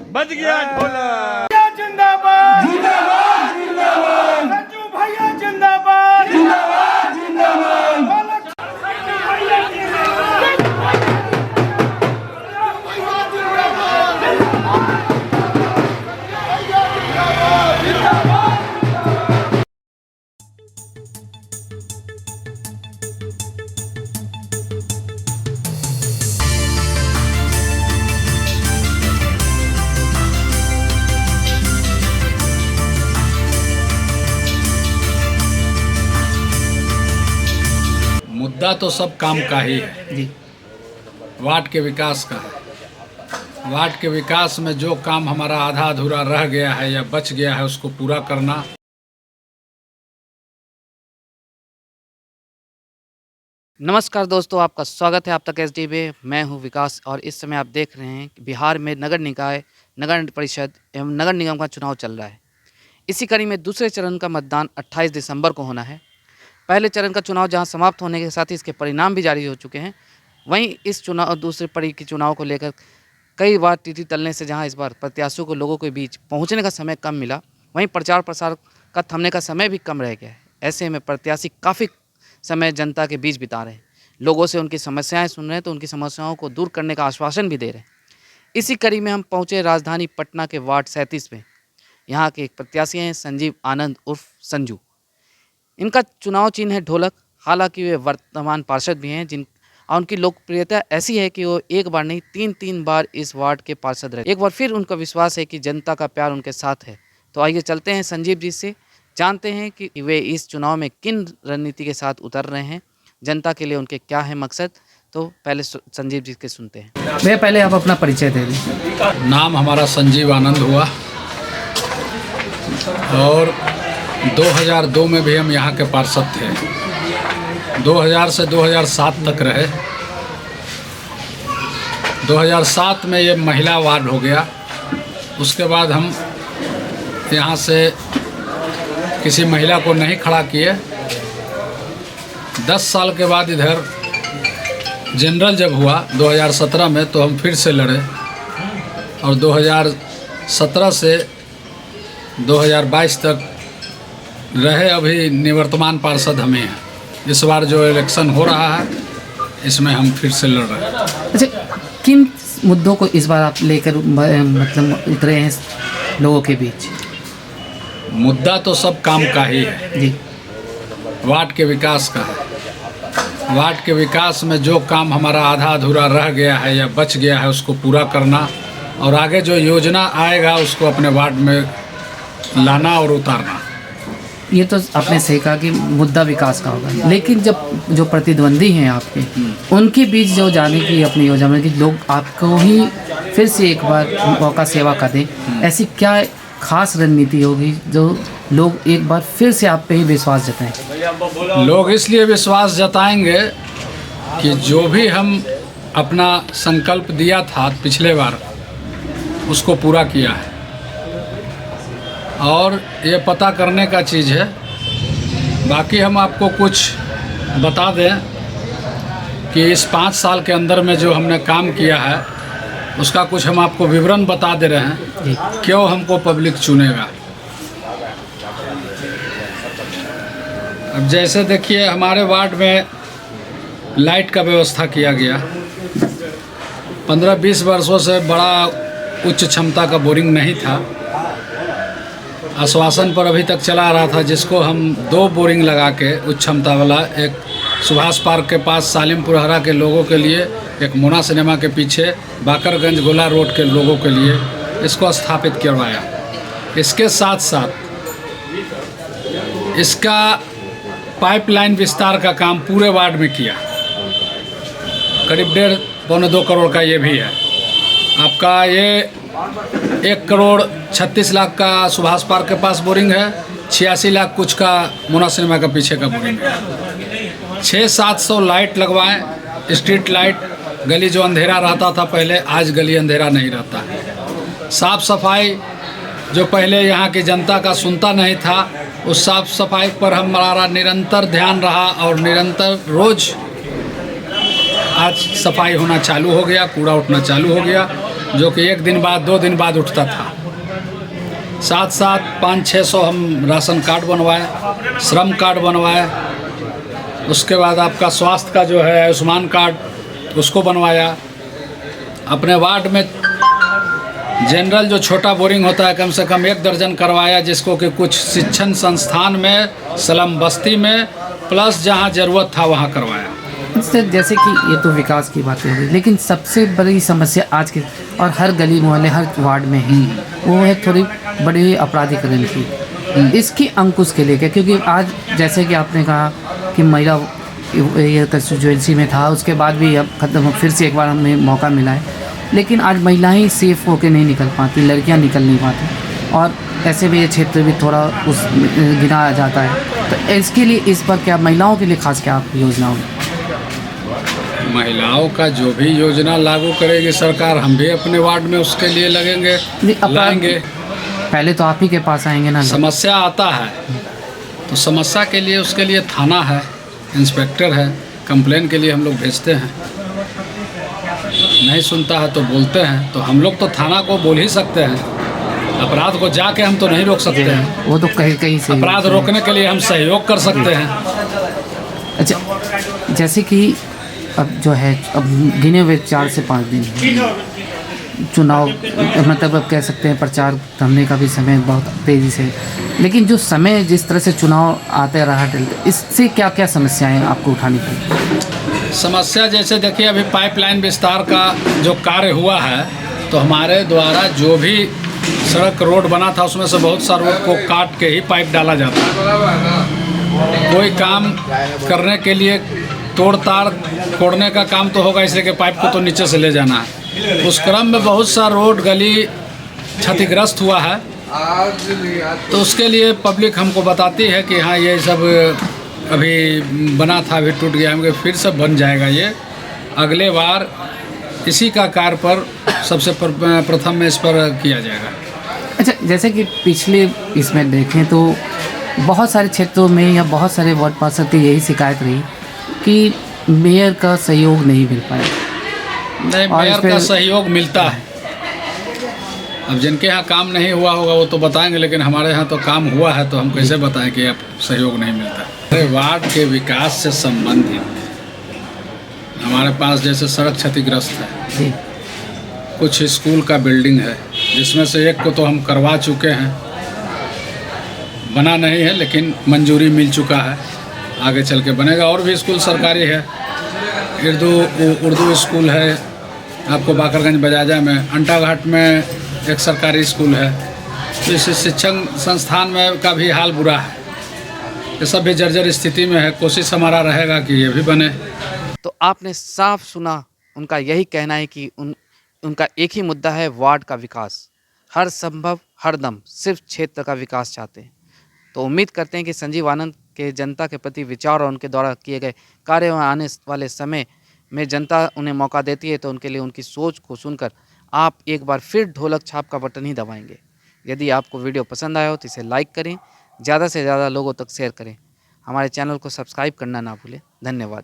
बज गया ढोला। जिंदाबाद जिंदाबाद जिंदाबाद, संजू भैया जिंदाबाद जिंदाबाद जिंदाबाद, संजू भैया जिंदाबाद। मुद्दा तो सब काम का ही है जी। वार्ड के विकास का है। वार्ड के विकास में जो काम हमारा आधा अधूरा रह गया है या बच गया है उसको पूरा करना। नमस्कार दोस्तों, आपका स्वागत है आप तक एसडी में। मैं हूं विकास और इस समय आप देख रहे हैं कि बिहार में नगर निकाय, नगर परिषद एवं नगर निगम का चुनाव चल रहा है। इसी कड़ी में दूसरे चरण का मतदान 28 दिसंबर को होना है। पहले चरण का चुनाव जहां समाप्त होने के साथ ही इसके परिणाम भी जारी हो चुके हैं, वहीं इस चुनाव दूसरे पड़ी के चुनाव को लेकर कई बार टीटी तलने से जहां इस बार प्रत्याशियों को लोगों के बीच पहुंचने का समय कम मिला, वहीं प्रचार प्रसार का थमने का समय भी कम रह गया है। ऐसे में प्रत्याशी काफ़ी समय जनता के बीच बिता रहे हैं, लोगों से उनकी समस्याएं सुन रहे हैं, तो उनकी समस्याओं को दूर करने का आश्वासन भी दे रहे हैं। इसी कड़ी में हम पहुँचे राजधानी पटना के वार्ड 37 में। यहाँ के एक प्रत्याशी हैं संजीव आनंद उर्फ संजू। इनका चुनाव चिन्ह है ढोलक। हालांकि वे वर्तमान पार्षद भी हैं, और उनकी लोकप्रियता ऐसी है कि वो एक बार नहीं 3 बार इस वार्ड के पार्षद रहे। एक बार फिर उनका विश्वास है कि जनता का प्यार उनके साथ है। तो आइए चलते हैं संजीव जी से, जानते हैं कि वे इस चुनाव में किन रणनीति के साथ उतर रहे हैं, जनता के लिए उनके क्या है मकसद। तो पहले संजीव जी के सुनते हैं। भैया पहले आप अपना परिचय दे दें। नाम हमारा संजीव आनंद हुआ और 2002 में भी हम यहाँ के पार्षद थे। 2000 से 2007 तक रहे। 2007 में ये महिला वार्ड हो गया। उसके बाद हम यहाँ से किसी महिला को नहीं खड़ा किए। 10 साल के बाद इधर जनरल जब हुआ 2017 में, तो हम फिर से लड़े और 2017 से 2022 तक रहे। अभी निवर्तमान पार्षद हमें हैं। इस बार जो इलेक्शन हो रहा है इसमें हम फिर से लड़ रहे हैं। अच्छा, किन मुद्दों को इस बार आप लेकर मतलब उतरे हैं लोगों के बीच? मुद्दा तो सब काम का ही है जी। वार्ड के विकास का है। वार्ड के विकास में जो काम हमारा आधा अधूरा रह गया है या बच गया है उसको पूरा करना, और आगे जो योजना आएगा उसको अपने वार्ड में लाना और उतारना। ये तो आपने सही कहा कि मुद्दा विकास का होगा, लेकिन जब जो प्रतिद्वंदी हैं आपके, उनके बीच जो जाने की अपनी योजना में कि लोग आपको ही फिर से एक बार मौका सेवा कर दें, ऐसी क्या खास रणनीति होगी जो लोग एक बार फिर से आप पे ही विश्वास जताएं? लोग इसलिए विश्वास जताएंगे कि जो भी हम अपना संकल्प दिया था पिछले बार उसको पूरा किया है। और ये पता करने का चीज़ है। बाकी हम आपको कुछ बता दें कि इस 5 साल के अंदर में जो हमने काम किया है उसका कुछ हम आपको विवरण बता दे रहे हैं, क्यों हमको पब्लिक चुनेगा। अब जैसे देखिए, हमारे वार्ड में लाइट का व्यवस्था किया गया। 15-20 वर्षों से बड़ा उच्च क्षमता का बोरिंग नहीं था। आश्वासन पर अभी तक चला रहा था, जिसको हम 2 बोरिंग लगा के उच्च क्षमता वाला, एक सुभाष पार्क के पास सालिमपुर हरा के लोगों के लिए, एक मोना सिनेमा के पीछे बाकरगंज गोला रोड के लोगों के लिए इसको स्थापित करवाया। इसके साथ साथ इसका पाइपलाइन विस्तार का काम पूरे वार्ड में किया। करीब 1.5-2 करोड़ का ये भी है। आपका ये 1 करोड़ 36 लाख का सुभाष पार्क के पास बोरिंग है, 86 लाख कुछ का मोना सिनेमा का पीछे का बोरिंग है। 600-700 लाइट लगवाएं, स्ट्रीट लाइट। गली जो अंधेरा रहता था पहले, आज गली अंधेरा नहीं रहता है। साफ़ सफाई जो पहले यहाँ की जनता का सुनता नहीं था, उस साफ़ सफाई पर हमारा निरंतर ध्यान रहा और निरंतर रोज़ आज सफाई होना चालू हो गया, कूड़ा उठना चालू हो गया। जो कि 1 दिन बाद 2 दिन बाद उठता था। साथ साथ 500-600 हम राशन कार्ड बनवाए, श्रम कार्ड बनवाए। उसके बाद आपका स्वास्थ्य का जो है आयुष्मान कार्ड उसको बनवाया। अपने वार्ड में जनरल जो छोटा बोरिंग होता है कम से कम 1 दर्जन करवाया, जिसको कि कुछ शिक्षण संस्थान में, स्लम बस्ती में, प्लस जहाँ ज़रूरत था वहाँ करवाया। सर जैसे कि ये तो विकास की बातें हुई, लेकिन सबसे बड़ी समस्या आज के और हर गली मोहल्ले हर वार्ड में है, वो है थोड़ी बड़ी अपराधीकरण की। इसकी अंकुश के लिए क्या, क्योंकि आज जैसे कि आपने कहा कि महिला ये कंस्टिट्यूएंसी में था, उसके बाद भी अब खत्म, फिर से एक बार हमें मौका मिला है, लेकिन आज महिलाएं सेफ होकर नहीं निकल पाती, लड़कियां निकल नहीं पाती, और ऐसे में ये क्षेत्र भी थोड़ा उस गिना जाता है। तो इसके लिए इस पर क्या महिलाओं के लिए खास क्या योजना होगी? महिलाओं का जो भी योजना लागू करेगी सरकार, हम भी अपने वार्ड में उसके लिए लगेंगे, लाएंगे। पहले तो आप ही के पास आएंगे ना। समस्या आता है तो समस्या के लिए उसके लिए थाना है, इंस्पेक्टर है, कंप्लेन के लिए हम लोग भेजते हैं। नहीं सुनता है तो बोलते हैं, तो हम लोग तो थाना को बोल ही सकते हैं। अपराध को जाके हम तो नहीं रोक सकते हैं, वो तो कहीं कहीं से अपराध रोकने के लिए हम सहयोग कर सकते हैं। अच्छा, जैसे कि अब जो है, अब गिने हुए 4 से 5 दिन चुनाव, मतलब अब कह सकते हैं प्रचार करने का भी समय बहुत तेज़ी से, लेकिन जो समय जिस तरह से चुनाव आते रहा, इससे क्या क्या समस्याएं आपको उठानी पड़ी? समस्या जैसे देखिए, अभी पाइपलाइन विस्तार का जो कार्य हुआ है, तो हमारे द्वारा जो भी सड़क रोड बना था उसमें से बहुत सा रोड को काट के ही पाइप डाला जाता है। कोई काम करने के लिए तोड़ ताड़ फोड़ने का काम तो होगा, इसलिए कि पाइप को तो नीचे से ले जाना है। उस क्रम में बहुत सा रोड गली क्षतिग्रस्त हुआ है, तो उसके लिए पब्लिक हमको बताती है कि हाँ ये सब अभी बना था, अभी टूट गया, हमको फिर से बन जाएगा। ये अगले बार इसी का कार्य पर सबसे प्रथम में इस पर किया जाएगा। अच्छा, जैसे कि पिछले इसमें देखें तो बहुत सारे क्षेत्रों में या बहुत सारे वार्ड पार्षद की यही शिकायत रही कि मेयर का सहयोग नहीं मिल पाया। नहीं, मेयर का सहयोग मिलता है। अब जिनके यहाँ काम नहीं हुआ होगा वो तो बताएंगे, लेकिन हमारे यहाँ तो काम हुआ है, तो हम कैसे बताएं कि अब सहयोग नहीं मिलता। वार्ड के विकास से संबंधित हमारे पास जैसे सड़क क्षतिग्रस्त है, कुछ स्कूल का बिल्डिंग है, जिसमें से एक को तो हम करवा चुके हैं, बना नहीं है लेकिन मंजूरी मिल चुका है, आगे चल के बनेगा। और भी स्कूल सरकारी है, उर्दू स्कूल है आपको बाकरगंज बजाजा में, अंटा घाट में एक सरकारी स्कूल है। तो इस शिक्षण संस्थान में का भी हाल बुरा है, ये सब भी जर्जर स्थिति में है। कोशिश हमारा रहेगा कि ये भी बने। तो आपने साफ सुना, उनका यही कहना है कि उनका एक ही मुद्दा है, वार्ड का विकास। हर संभव हर दम सिर्फ क्षेत्र का विकास चाहते हैं। तो उम्मीद करते हैं कि संजीव आनंद के जनता के प्रति विचार और उनके द्वारा किए गए कार्य आने वाले समय में जनता उन्हें मौका देती है, तो उनके लिए उनकी सोच को सुनकर आप एक बार फिर ढोलक छाप का बटन ही दबाएंगे। यदि आपको वीडियो पसंद आया हो तो इसे लाइक करें, ज़्यादा से ज़्यादा लोगों तक शेयर करें, हमारे चैनल को सब्सक्राइब करना ना भूलें। धन्यवाद।